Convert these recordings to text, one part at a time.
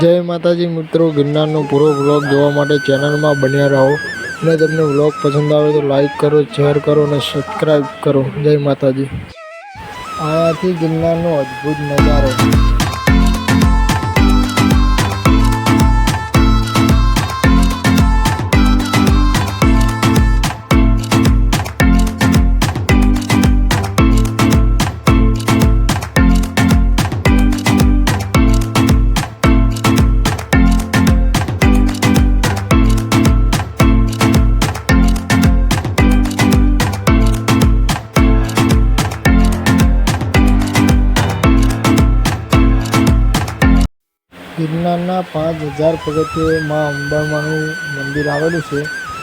जय माताजी मित्रों, गिरनारનો પૂરો વ્લોગ જોવા માટે ચેનલમાં બન્યા રહો અને તમને વ્લોગ પસંદ આવે તો લાઈક કરો, શેર કરો અને સબસ્ક્રાઇબ કરો। જય માતાજી। આયાથી गिरनारનો અદ્ભુત નજારો। गिरनारना 5000 પગથિયે માં અંબામાનું મંદિર આવેલું છે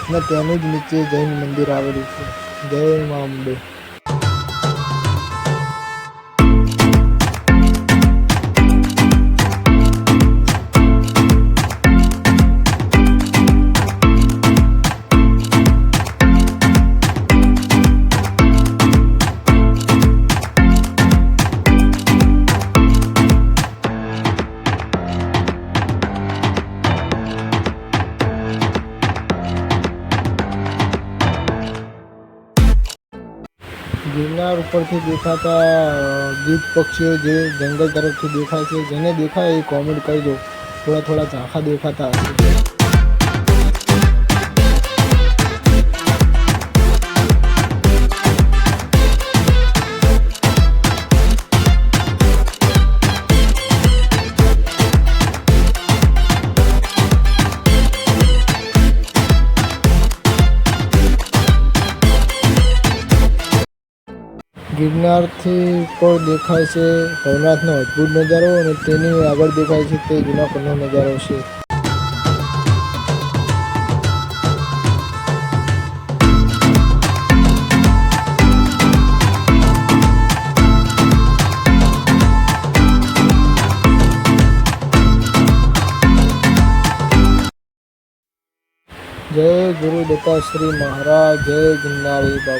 અને તેની જ નીચે જૈન મંદિર આવેલું છે। જય મા અંબે। गिरनार ઉપરથી દેખાતા ગીધ પક્ષીઓ જે જંગલ તરફથી દેખાય છે, જેને દેખાય એ કોમેન્ટ કરી દો। થોડા થોડા ઝાંખા દેખાતા હશે। गिरनारથી પર દેખાય છે ભવનાથનો અદ્ભુત નજારો અને તેની આગળ દેખાય છે તે જૂનાગઢનો નજારો છે। जय गुरु दत्ताश्री महाराज। जय गिरनारी बाबा।